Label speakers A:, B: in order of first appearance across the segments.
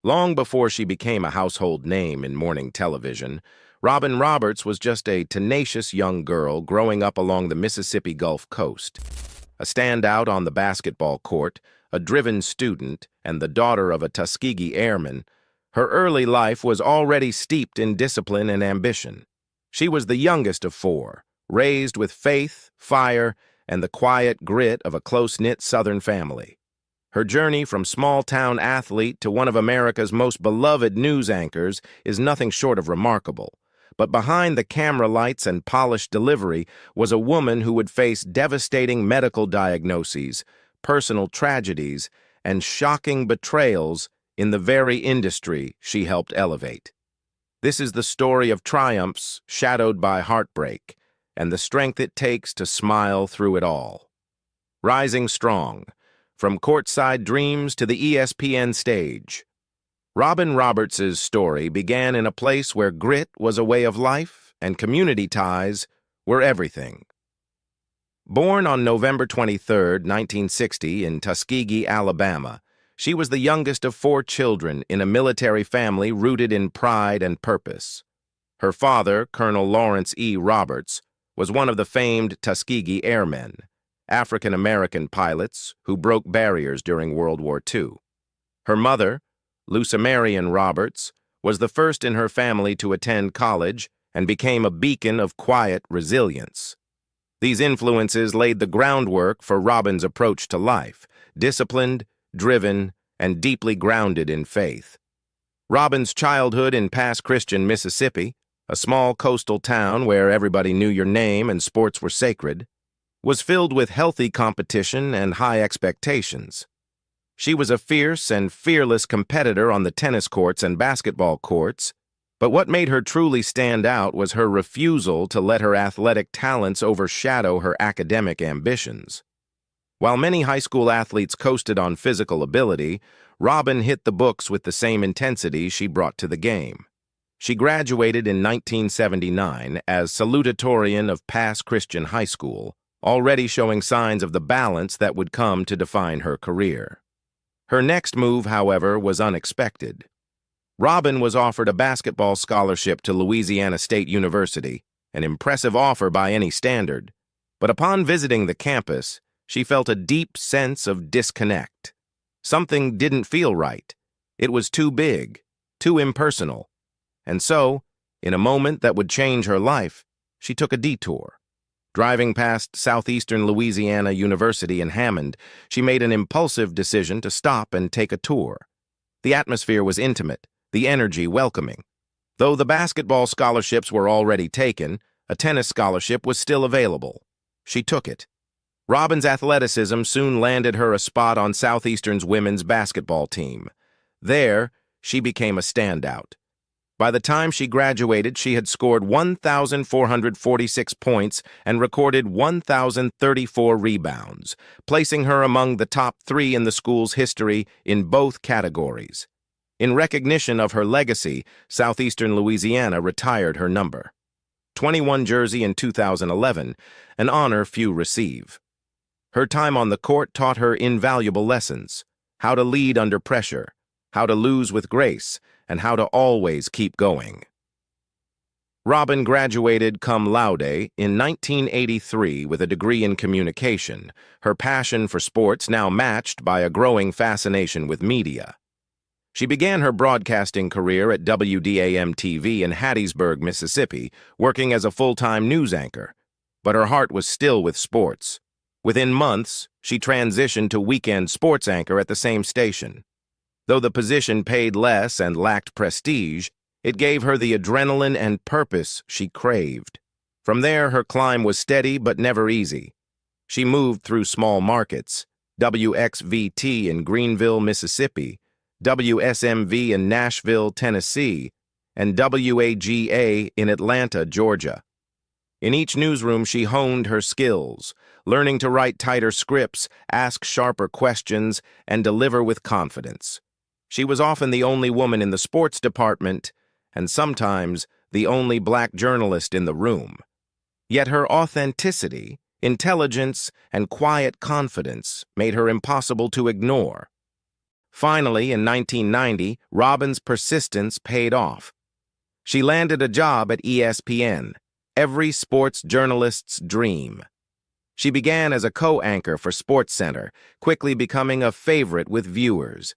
A: Long before she became a household name in morning television, Robin Roberts was just a tenacious young girl growing up along the Mississippi Gulf Coast. A standout on the basketball court, a driven student, and the daughter of a Tuskegee airman, her early life was already steeped in discipline and ambition. She was the youngest of four, raised with faith, fire, and the quiet grit of a close-knit Southern family. Her journey from small-town athlete to one of America's most beloved news anchors is nothing short of remarkable. But behind the camera lights and polished delivery was a woman who would face devastating medical diagnoses, personal tragedies, and shocking betrayals in the very industry she helped elevate. This is the story of triumphs shadowed by heartbreak, and the strength it takes to smile through it all. Rising strong, from courtside dreams to the ESPN stage, Robin Roberts' story began in a place where grit was a way of life and community ties were everything. Born on November 23, 1960, in Tuskegee, Alabama, she was the youngest of four children in a military family rooted in pride and purpose. Her father, Colonel Lawrence E. Roberts, was one of the famed Tuskegee Airmen, African-American pilots who broke barriers during World War II. Her mother, Lucy Marion Roberts, was the first in her family to attend college and became a beacon of quiet resilience. These influences laid the groundwork for Robin's approach to life, disciplined, driven, and deeply grounded in faith. Robin's childhood in Pass Christian, Mississippi, a small coastal town where everybody knew your name and sports were sacred, was filled with healthy competition and high expectations. She was a fierce and fearless competitor on the tennis courts and basketball courts, but what made her truly stand out was her refusal to let her athletic talents overshadow her academic ambitions. While many high school athletes coasted on physical ability, Robin hit the books with the same intensity she brought to the game. She graduated in 1979 as salutatorian of Pass Christian High School, already showing signs of the balance that would come to define her career. Her next move, however, was unexpected. Robin was offered a basketball scholarship to Louisiana State University, an impressive offer by any standard, but upon visiting the campus, she felt a deep sense of disconnect. Something didn't feel right. It was too big, too impersonal. And so, in a moment that would change her life, she took a detour. Driving past Southeastern Louisiana University in Hammond, she made an impulsive decision to stop and take a tour. The atmosphere was intimate, the energy welcoming. Though the basketball scholarships were already taken, a tennis scholarship was still available. She took it. Robin's athleticism soon landed her a spot on Southeastern's women's basketball team. There, she became a standout. By the time she graduated, she had scored 1,446 points and recorded 1,034 rebounds, placing her among the top three in the school's history in both categories. In recognition of her legacy, Southeastern Louisiana retired her number 21 jersey in 2011, an honor few receive. Her time on the court taught her invaluable lessons: how to lead under pressure, how to lose with grace, and how to always keep going. Robin graduated cum laude in 1983 with a degree in communication, her passion for sports now matched by a growing fascination with media. She began her broadcasting career at WDAM-TV in Hattiesburg, Mississippi, working as a full-time news anchor, but her heart was still with sports. Within months, she transitioned to weekend sports anchor at the same station. Though the position paid less and lacked prestige, it gave her the adrenaline and purpose she craved. From there, her climb was steady but never easy. She moved through small markets: WXVT in Greenville, Mississippi, WSMV in Nashville, Tennessee, and WAGA in Atlanta, Georgia. In each newsroom, she honed her skills, learning to write tighter scripts, ask sharper questions, and deliver with confidence. She was often the only woman in the sports department, and sometimes the only black journalist in the room. Yet her authenticity, intelligence, and quiet confidence made her impossible to ignore. Finally, in 1990, Robin's persistence paid off. She landed a job at ESPN, every sports journalist's dream. She began as a co-anchor for SportsCenter, quickly becoming a favorite with viewers.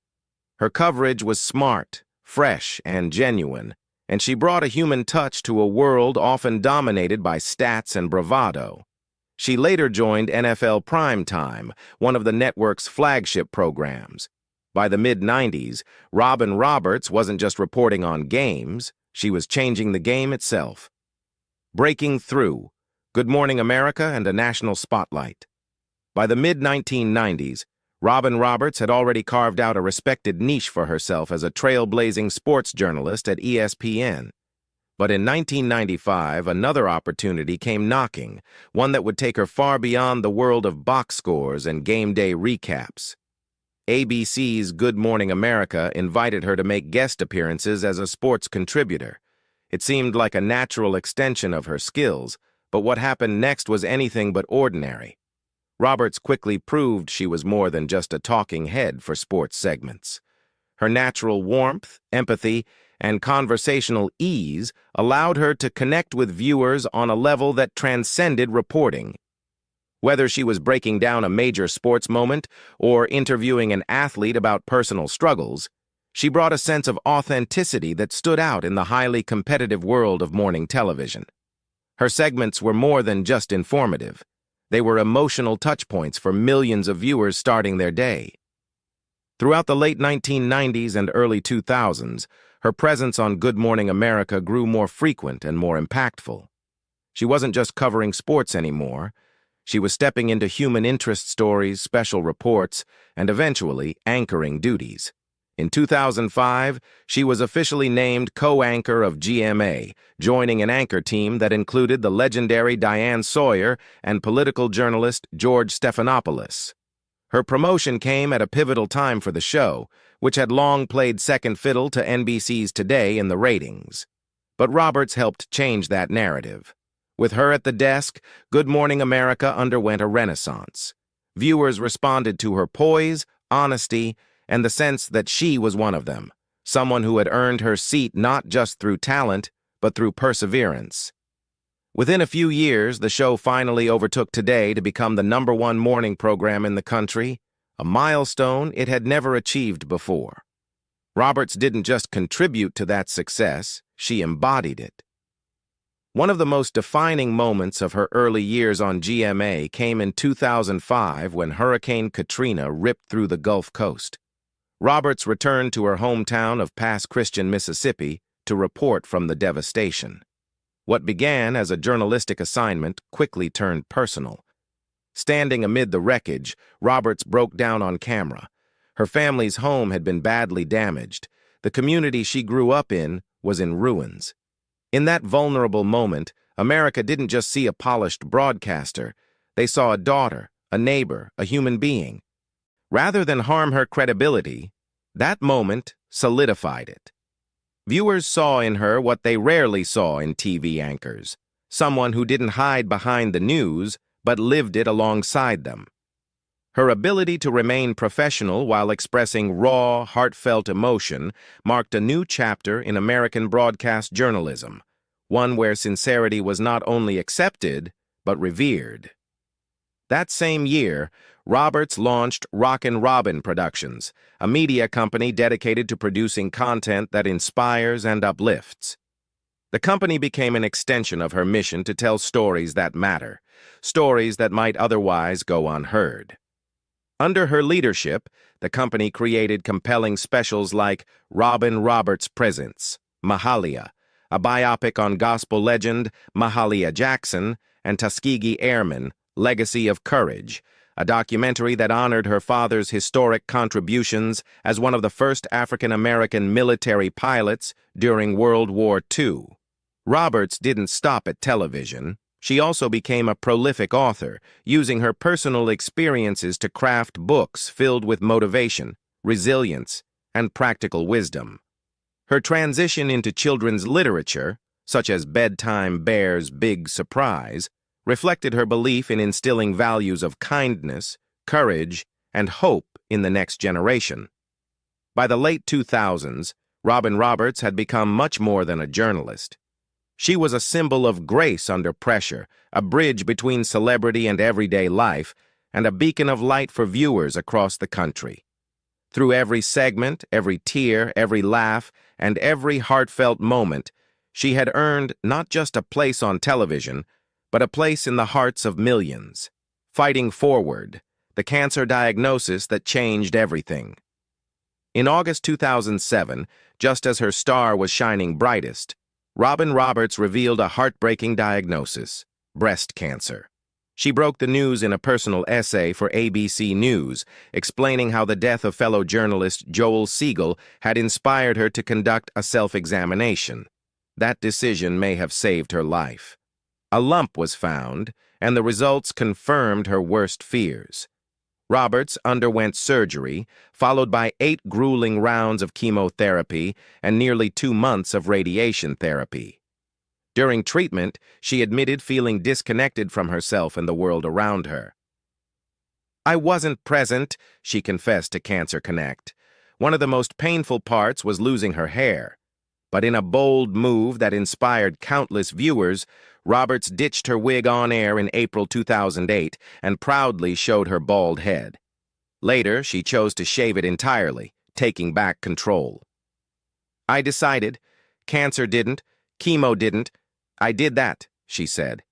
A: Her coverage was smart, fresh, and genuine, and she brought a human touch to a world often dominated by stats and bravado. She later joined NFL Primetime, one of the network's flagship programs. By the mid-90s, Robin Roberts wasn't just reporting on games, she was changing the game itself. Breaking through, Good Morning America and a national spotlight. By the mid-1990s, Robin Roberts had already carved out a respected niche for herself as a trailblazing sports journalist at ESPN. But in 1995, another opportunity came knocking, one that would take her far beyond the world of box scores and game day recaps. ABC's Good Morning America invited her to make guest appearances as a sports contributor. It seemed like a natural extension of her skills, but what happened next was anything but ordinary. Roberts quickly proved she was more than just a talking head for sports segments. Her natural warmth, empathy, and conversational ease allowed her to connect with viewers on a level that transcended reporting. Whether she was breaking down a major sports moment or interviewing an athlete about personal struggles, she brought a sense of authenticity that stood out in the highly competitive world of morning television. Her segments were more than just informative. They were emotional touchpoints for millions of viewers starting their day. Throughout the late 1990s and early 2000s, her presence on Good Morning America grew more frequent and more impactful. She wasn't just covering sports anymore. She was stepping into human interest stories, special reports, and eventually anchoring duties. In 2005, she was officially named co-anchor of GMA, joining an anchor team that included the legendary Diane Sawyer and political journalist George Stephanopoulos. Her promotion came at a pivotal time for the show, which had long played second fiddle to NBC's Today in the ratings. But Roberts helped change that narrative. With her at the desk, Good Morning America underwent a renaissance. Viewers responded to her poise, honesty, and the sense that she was one of them, someone who had earned her seat not just through talent, but through perseverance. Within a few years, the show finally overtook Today to become the #1 morning program in the country, a milestone it had never achieved before. Roberts didn't just contribute to that success, she embodied it. One of the most defining moments of her early years on GMA came in 2005 when Hurricane Katrina ripped through the Gulf Coast. Roberts returned to her hometown of Pass Christian, Mississippi, to report from the devastation. What began as a journalistic assignment quickly turned personal. Standing amid the wreckage, Roberts broke down on camera. Her family's home had been badly damaged. The community she grew up in was in ruins. In that vulnerable moment, America didn't just see a polished broadcaster. They saw a daughter, a neighbor, a human being. Rather than harm her credibility, that moment solidified it. Viewers saw in her what they rarely saw in TV anchors, someone who didn't hide behind the news, but lived it alongside them. Her ability to remain professional while expressing raw, heartfelt emotion marked a new chapter in American broadcast journalism, one where sincerity was not only accepted, but revered. That same year, Roberts launched Rockin' Robin Productions, a media company dedicated to producing content that inspires and uplifts. The company became an extension of her mission to tell stories that matter, stories that might otherwise go unheard. Under her leadership, the company created compelling specials like Robin Roberts Presents, Mahalia, a biopic on gospel legend Mahalia Jackson, and Tuskegee Airmen, Legacy of Courage, a documentary that honored her father's historic contributions as one of the first African-American military pilots during World War II. Roberts didn't stop at television. She also became a prolific author, using her personal experiences to craft books filled with motivation, resilience, and practical wisdom. Her transition into children's literature, such as Bedtime Bear's Big Surprise, reflected her belief in instilling values of kindness, courage, and hope in the next generation. By the late 2000s, Robin Roberts had become much more than a journalist. She was a symbol of grace under pressure, a bridge between celebrity and everyday life, and a beacon of light for viewers across the country. Through every segment, every tear, every laugh, and every heartfelt moment, she had earned not just a place on television, but a place in the hearts of millions. Fighting Forward, the cancer diagnosis that changed everything. In August 2007, just as her star was shining brightest, Robin Roberts revealed a heartbreaking diagnosis: breast cancer. She broke the news in a personal essay for ABC News, explaining how the death of fellow journalist Joel Siegel had inspired her to conduct a self-examination. That decision may have saved her life. A lump was found, and the results confirmed her worst fears. Roberts underwent surgery, followed by 8 grueling rounds of chemotherapy and nearly 2 months of radiation therapy. During treatment, she admitted feeling disconnected from herself and the world around her. "I wasn't present," she confessed to Cancer Connect. "One of the most painful parts was losing her hair. But in a bold move that inspired countless viewers, Roberts ditched her wig on air in April 2008 and proudly showed her bald head. Later, she chose to shave it entirely, taking back control. "I decided. Cancer didn't. Chemo didn't. I did that," she said.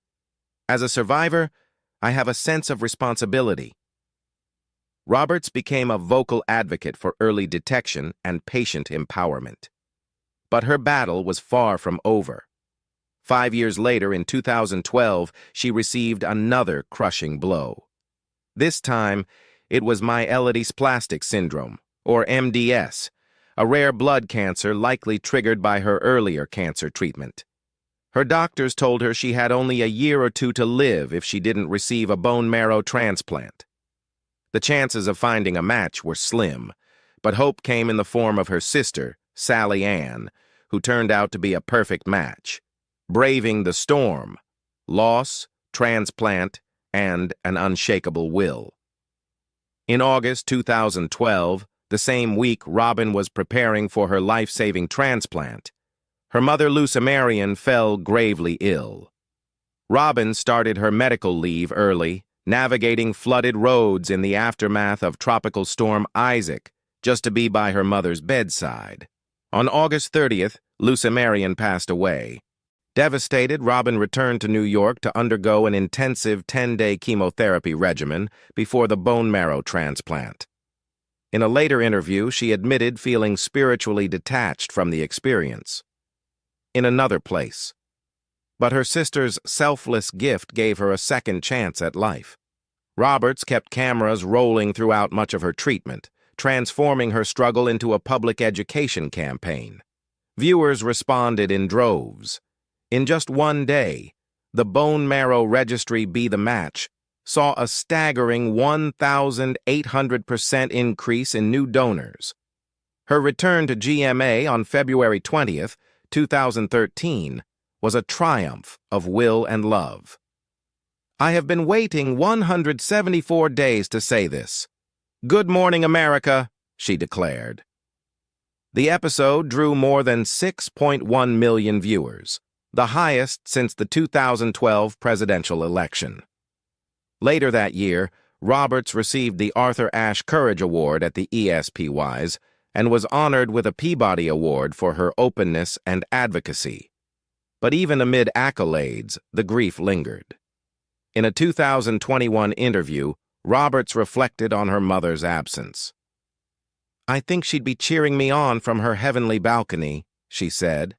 A: "As a survivor, I have a sense of responsibility." Roberts became a vocal advocate for early detection and patient empowerment. But her battle was far from over. 5 years later, in 2012, she received another crushing blow. This time, it was myelodysplastic syndrome, or MDS, a rare blood cancer likely triggered by her earlier cancer treatment. Her doctors told her she had only a year or 2 to live if she didn't receive a bone marrow transplant. The chances of finding a match were slim, but hope came in the form of her sister, Sally Ann, who turned out to be a perfect match, braving the storm: loss, transplant, and an unshakable will. In August 2012, the same week Robin was preparing for her life-saving transplant, her mother Lucy Marion fell gravely ill. Robin started her medical leave early, navigating flooded roads in the aftermath of Tropical Storm Isaac, just to be by her mother's bedside. On August 30th, Lucy Marion passed away. Devastated, Robin returned to New York to undergo an intensive 10-day chemotherapy regimen before the bone marrow transplant. In a later interview, she admitted feeling spiritually detached from the experience. In another place. But her sister's selfless gift gave her a second chance at life. Roberts kept cameras rolling throughout much of her treatment, transforming her struggle into a public education campaign. Viewers responded in droves. In just one day, the Bone Marrow Registry Be the Match saw a staggering 1,800% increase in new donors. Her return to GMA on February 20th, 2013, was a triumph of will and love. "I have been waiting 174 days to say this. Good morning, America," she declared. The episode drew more than 6.1 million viewers, the highest since the 2012 presidential election. Later that year, Roberts received the Arthur Ashe Courage Award at the ESPYs and was honored with a Peabody Award for her openness and advocacy. But even amid accolades, the grief lingered. In a 2021 interview, Roberts reflected on her mother's absence. "I think she'd be cheering me on from her heavenly balcony," she said.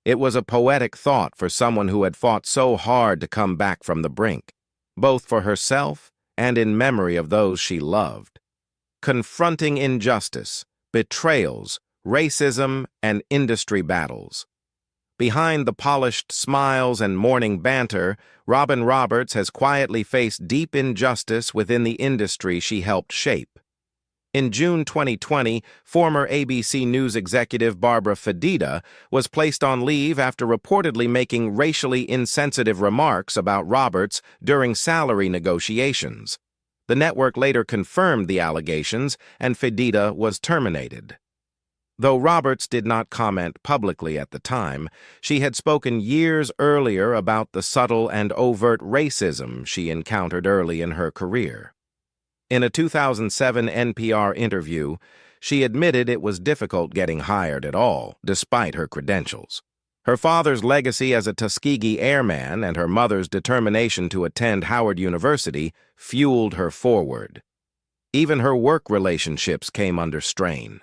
A: It was a poetic thought for someone who had fought so hard to come back from the brink, both for herself and in memory of those she loved. Confronting injustice, betrayals, racism, and industry battles. Behind the polished smiles and morning banter, Robin Roberts has quietly faced deep injustice within the industry she helped shape. In June 2020, former ABC News executive Barbara Fedida was placed on leave after reportedly making racially insensitive remarks about Roberts during salary negotiations. The network later confirmed the allegations, and Fedida was terminated. Though Roberts did not comment publicly at the time, she had spoken years earlier about the subtle and overt racism she encountered early in her career. In a 2007 NPR interview, she admitted it was difficult getting hired at all, despite her credentials. Her father's legacy as a Tuskegee Airman and her mother's determination to attend Howard University fueled her forward. Even her work relationships came under strain.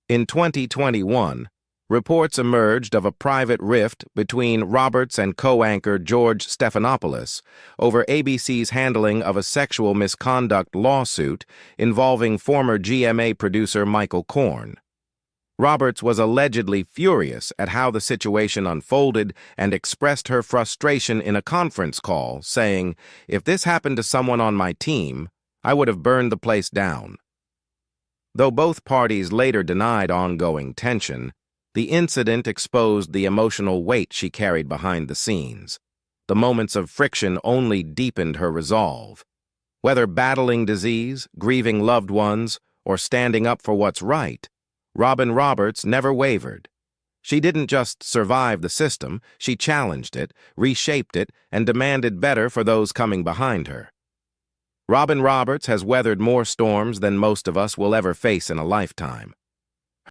A: In 2021, reports emerged of a private rift between Roberts and co-anchor George Stephanopoulos over ABC's handling of a sexual misconduct lawsuit involving former GMA producer Michael Korn. Roberts was allegedly furious at how the situation unfolded and expressed her frustration in a conference call, saying, "If this happened to someone on my team, I would have burned the place down." Though both parties later denied ongoing tension, the incident exposed the emotional weight she carried behind the scenes. The moments of friction only deepened her resolve. Whether battling disease, grieving loved ones, or standing up for what's right, Robin Roberts never wavered. She didn't just survive the system, she challenged it, reshaped it, and demanded better for those coming behind her. Robin Roberts has weathered more storms than most of us will ever face in a lifetime.